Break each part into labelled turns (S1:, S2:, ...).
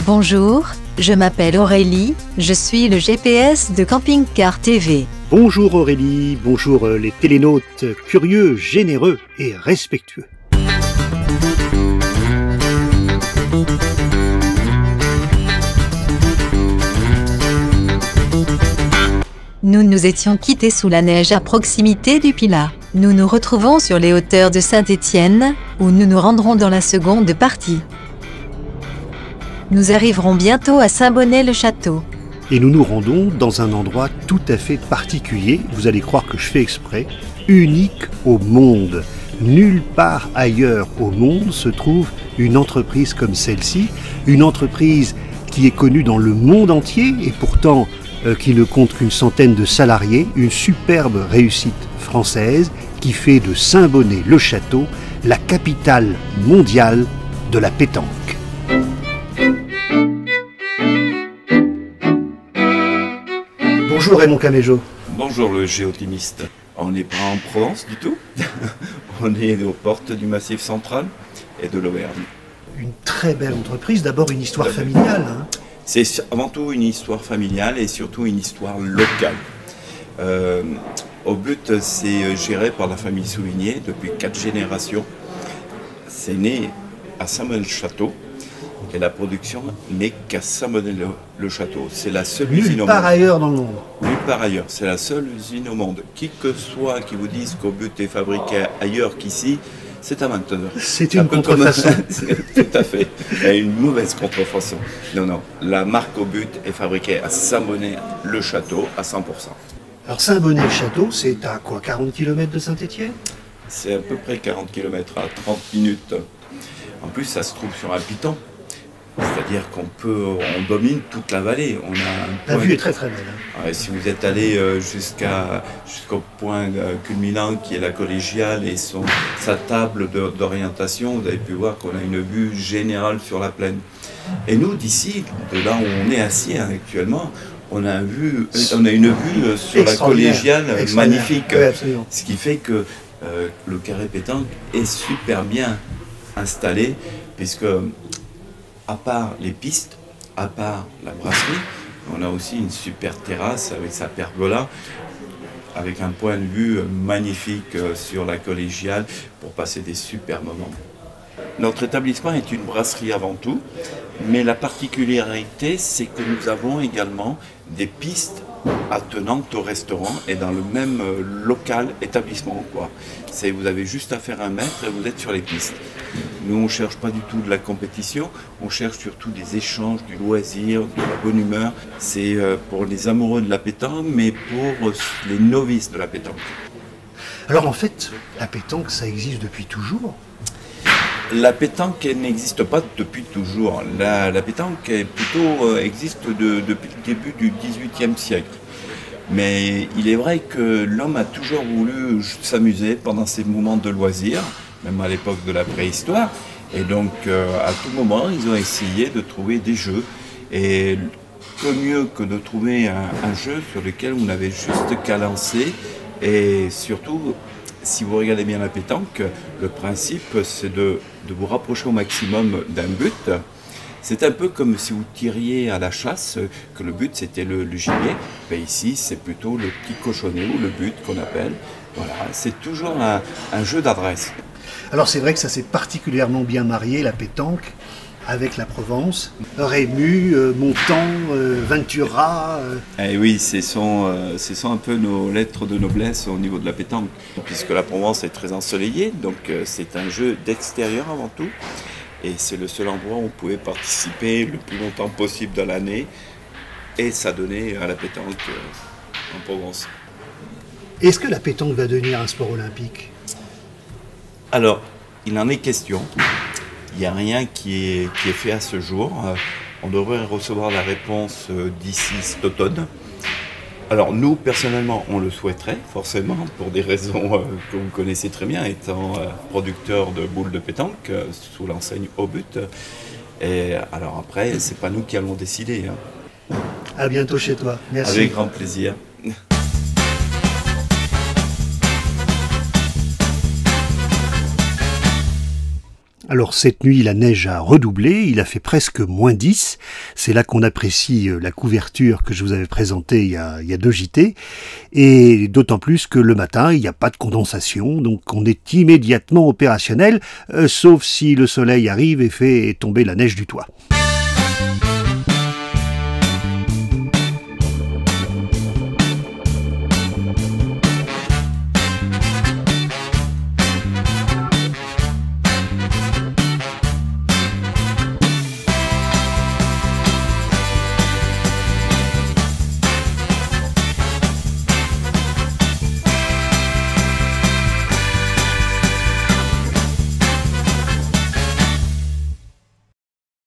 S1: Bonjour, je m'appelle Aurélie, je suis le GPS de Camping Car TV.
S2: Bonjour Aurélie, bonjour les télénautes curieux, généreux et respectueux.
S1: Nous nous étions quittés sous la neige à proximité du Pilat. Nous nous retrouvons sur les hauteurs de Saint-Étienne, où nous nous rendrons dans la seconde partie. Nous arriverons bientôt à Saint-Bonnet-le-Château.
S2: Et nous nous rendons dans un endroit tout à fait particulier, vous allez croire que je fais exprès, unique au monde. Nulle part ailleurs au monde se trouve une entreprise comme celle-ci, une entreprise qui est connue dans le monde entier et pourtant qui ne compte qu'une centaine de salariés, une superbe réussite française qui fait de Saint-Bonnet-le-Château la capitale mondiale de la pétanque. Bonjour Raymond Caméjo.
S3: Bonjour le géotimiste. On n'est pas en Provence du tout. On est aux portes du Massif central et de l'Auvergne.
S2: Une très belle entreprise, d'abord une histoire familiale.
S3: C'est avant tout une histoire familiale et surtout une histoire locale. Au but, c'est géré par la famille Souvigné depuis 4 générations. C'est né à Saint-Bonnet-le-Château et la production n'est qu'à Saint-Bonnet-le-Château. C'est la seule usine au monde.
S2: Nulle part ailleurs dans le monde.
S3: Nulle part ailleurs. C'est la seule usine au monde. Qui que soit qui vous dise qu'au but est fabriqué ailleurs qu'ici, c'est un menteur.
S2: C'est une contrefaçon.
S3: Tout à fait. Et une mauvaise contrefaçon. Non, non. La marque au but est fabriquée à Saint-Bonnet-le-Château à 100%.
S2: Alors Saint-Bonnet-le-Château, c'est à quoi, 40 km de Saint-Étienne?
S3: C'est à peu près 40 km à 30 minutes. En plus, ça se trouve sur un piton. C'est-à-dire on domine toute la vallée.
S2: La vue est très très belle.
S3: Ouais, si vous êtes allé jusqu'au point culminant qui est la collégiale et sa table d'orientation, vous avez pu voir qu'on a une vue générale sur la plaine. Et nous, d'ici, de là où on est assis actuellement, on a une vue sur la collégiale magnifique.
S2: Oui,
S3: ce qui fait que le carré pétanque est super bien installé, puisque à part les pistes, à part la brasserie, on a aussi une super terrasse avec sa pergola, avec un point de vue magnifique sur la collégiale pour passer des super moments. Notre établissement est une brasserie avant tout, mais la particularité, c'est que nous avons également des pistes attenantes au restaurant et dans le même local établissement, quoi. Vous avez juste à faire 1 mètre et vous êtes sur les pistes. Nous, on ne cherche pas du tout de la compétition, on cherche surtout des échanges, du loisir, de la bonne humeur. C'est pour les amoureux de la pétanque, mais pour les novices de la pétanque.
S2: Alors en fait, la pétanque, ça existe depuis toujours?
S3: La pétanque n'existe pas depuis toujours. La pétanque existe depuis le début du XVIIIe siècle. Mais il est vrai que l'homme a toujours voulu s'amuser pendant ses moments de loisirs, même à l'époque de la préhistoire. Et donc, à tout moment, ils ont essayé de trouver des jeux. Et que mieux que de trouver un jeu sur lequel on n'avait juste qu'à lancer. Et surtout, si vous regardez bien la pétanque, le principe, c'est de vous rapprocher au maximum d'un but. C'est un peu comme si vous tiriez à la chasse, que le but c'était le gibier. Ben ici, c'est plutôt le petit cochonnet ou le but qu'on appelle. Voilà, c'est toujours un jeu d'adresse.
S2: Alors c'est vrai que ça s'est particulièrement bien marié, la pétanque, avec la Provence. Rému, Montan, Ventura.
S3: Eh oui, ce sont un peu nos lettres de noblesse au niveau de la pétanque. Puisque la Provence est très ensoleillée, donc c'est un jeu d'extérieur avant tout. Et c'est le seul endroit où on pouvait participer le plus longtemps possible dans l'année. Et ça donnait à la pétanque en Provence.
S2: Est-ce que la pétanque va devenir un sport olympique?
S3: Alors, il en est question. Il n'y a rien qui est fait à ce jour. On devrait recevoir la réponse d'ici cet automne. Alors nous, personnellement, on le souhaiterait, forcément, pour des raisons que vous connaissez très bien, étant producteur de boules de pétanque sous l'enseigne Au But. Et alors après, c'est pas nous qui allons décider.
S2: À bientôt chez toi. Merci.
S3: Avec grand plaisir.
S2: Alors cette nuit, la neige a redoublé, il a fait presque -10. C'est là qu'on apprécie la couverture que je vous avais présentée il y a 2 JT. Et d'autant plus que le matin, il n'y a pas de condensation, donc on est immédiatement opérationnel, sauf si le soleil arrive et fait tomber la neige du toit.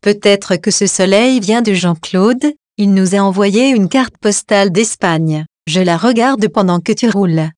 S1: Peut-être que ce soleil vient de Jean-Claude, il nous a envoyé une carte postale d'Espagne. Je la regarde pendant que tu roules.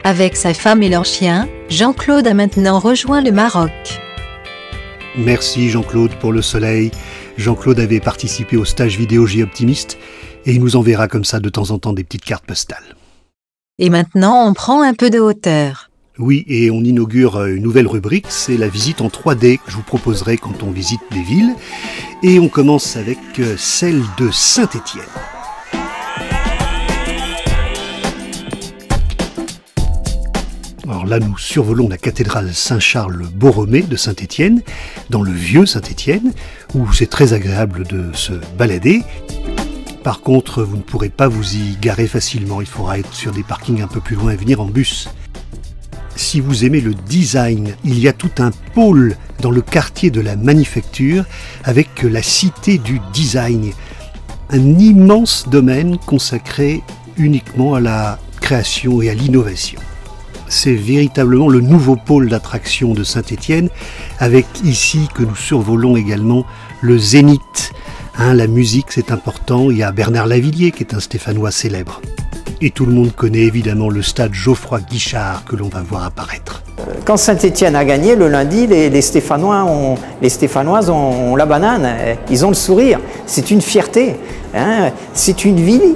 S1: Avec sa femme et leur chien, Jean-Claude a maintenant rejoint le Maroc.
S2: Merci Jean-Claude pour le soleil. Jean-Claude avait participé au stage vidéo Géoptimiste et il nous enverra comme ça de temps en temps des petites cartes postales.
S1: Et maintenant on prend un peu de hauteur.
S2: Oui, et on inaugure une nouvelle rubrique, c'est la visite en 3D que je vous proposerai quand on visite des villes. Et on commence avec celle de Saint-Étienne. Alors là, nous survolons la cathédrale Saint-Charles-Borromée de Saint-Étienne, dans le vieux Saint-Étienne, où c'est très agréable de se balader. Par contre, vous ne pourrez pas vous y garer facilement, il faudra être sur des parkings un peu plus loin et venir en bus. Si vous aimez le design, il y a tout un pôle dans le quartier de la Manufacture avec la Cité du Design. Un immense domaine consacré uniquement à la création et à l'innovation. C'est véritablement le nouveau pôle d'attraction de Saint-Étienne, avec ici que nous survolons également le Zénith. La musique c'est important, il y a Bernard Lavilliers qui est un Stéphanois célèbre. Et tout le monde connaît évidemment le stade Geoffroy-Guichard que l'on va voir apparaître.
S4: Quand Saint-Étienne a gagné le lundi, les Stéphanoises ont la banane, ils ont le sourire. C'est une fierté. C'est une ville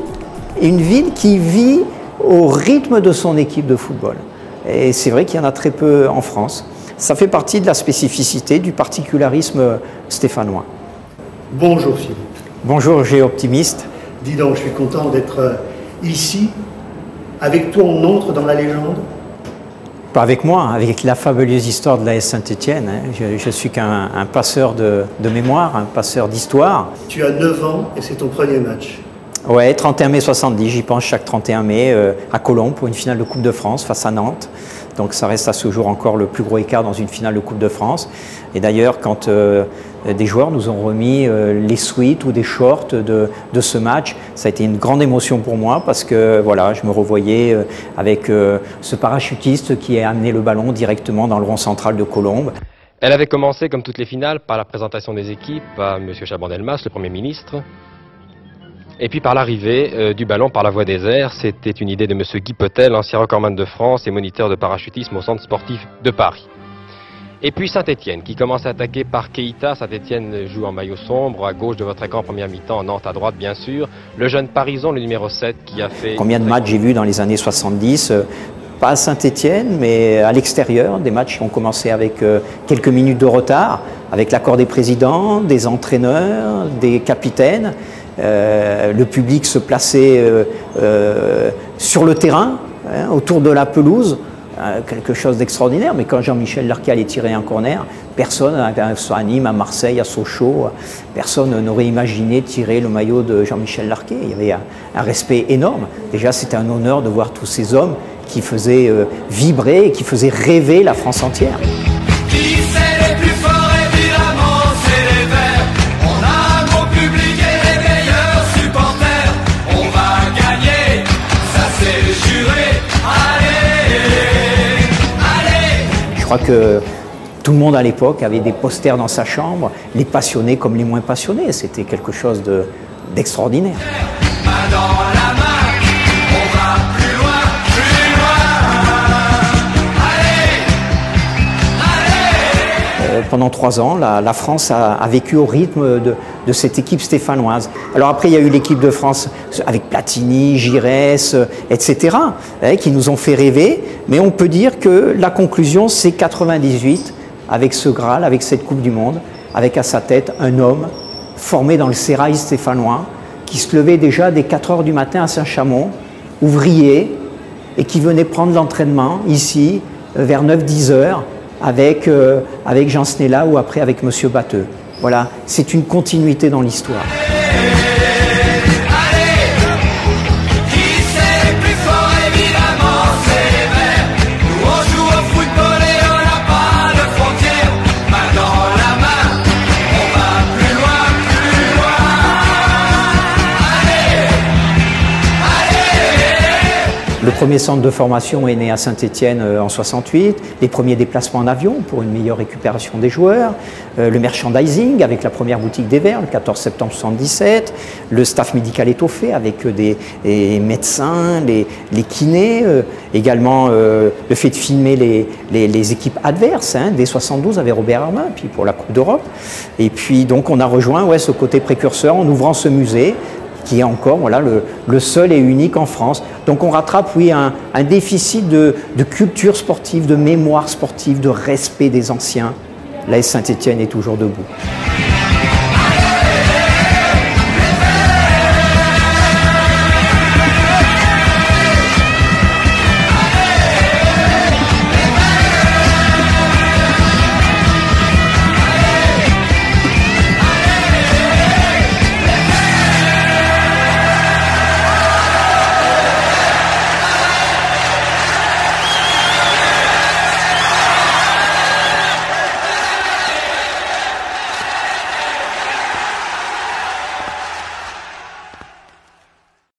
S4: qui vit au rythme de son équipe de football. Et c'est vrai qu'il y en a très peu en France. Ça fait partie de la spécificité, du particularisme stéphanois.
S2: Bonjour Philippe.
S4: Bonjour Géoptimiste.
S2: Dis donc, je suis content d'être ici. Avec toi, on entre dans la légende.
S4: Pas avec moi, avec la fabuleuse histoire de l'AS Saint-Étienne. Je suis qu'un passeur de mémoire, un passeur d'histoire.
S2: Tu as 9 ans et c'est ton premier match.
S4: Ouais, 31 mai 70, j'y pense chaque 31 mai à Colombes pour une finale de Coupe de France face à Nantes. Donc ça reste à ce jour encore le plus gros écart dans une finale de Coupe de France. Et d'ailleurs, quand des joueurs nous ont remis les suites ou des shorts de ce match, ça a été une grande émotion pour moi parce que voilà, je me revoyais avec ce parachutiste qui a amené le ballon directement dans le rond central de Colombes.
S5: Elle avait commencé, comme toutes les finales, par la présentation des équipes à M. Chaban-Delmas, le Premier ministre. Et puis par l'arrivée du ballon par la voie des airs, c'était une idée de M. Guy Potel, ancien recordman de France et moniteur de parachutisme au centre sportif de Paris. Et puis Saint-Étienne, qui commence à attaquer par Keita. Saint-Étienne joue en maillot sombre, à gauche de votre écran en première mi-temps, Nantes à droite bien sûr. Le jeune Parison, le numéro 7, qui a fait...
S4: Combien de matchs j'ai vu dans les années 70 pas à Saint-Étienne, mais à l'extérieur, des matchs qui ont commencé avec quelques minutes de retard, avec l'accord des présidents, des entraîneurs, des capitaines. Le public se plaçait sur le terrain, autour de la pelouse, quelque chose d'extraordinaire. Mais quand Jean-Michel Larquet allait tirer un corner, personne, à Nîmes, à Marseille, à Sochaux, personne n'aurait imaginé tirer le maillot de Jean-Michel Larquet. Il y avait un respect énorme. Déjà, c'était un honneur de voir tous ces hommes qui faisaient vibrer et qui faisaient rêver la France entière.
S6: Qui c'est les plus forts, évidemment, c'est les Verts. On a un bon public et les meilleurs supporters. On va gagner, ça c'est juré. Allez, allez.
S4: Je crois que tout le monde à l'époque avait des posters dans sa chambre, les passionnés comme les moins passionnés. C'était quelque chose d'extraordinaire.
S6: Main dans la main, on va plus loin, plus loin. Allez, allez.
S4: Pendant 3 ans, la France a vécu au rythme de cette équipe stéphanoise. Alors après, il y a eu l'équipe de France avec Platini, Giresse, etc., qui nous ont fait rêver. Mais on peut dire que la conclusion, c'est 98, avec ce Graal, avec cette Coupe du Monde, avec à sa tête un homme formé dans le sérail stéphanois, qui se levait déjà dès 4 heures du matin à Saint-Chamond, ouvrier, et qui venait prendre l'entraînement ici, vers 9-10 heures, avec Jean Snella ou après avec Monsieur Batteux. Voilà, c'est une continuité dans l'histoire. Le premier centre de formation est né à Saint-Étienne en 68, les premiers déplacements en avion pour une meilleure récupération des joueurs, le merchandising avec la première boutique des Verts le 14 septembre 77, le staff médical étoffé avec des médecins, les kinés, également le fait de filmer les équipes adverses, dès 72 avec Robert Armin, puis pour la Coupe d'Europe. Et puis donc on a rejoint ce côté précurseur en ouvrant ce musée, qui est encore le seul et unique en France. Donc on rattrape, oui, un déficit de culture sportive, de mémoire sportive, de respect des anciens. L'AS Saint-Étienne est toujours debout.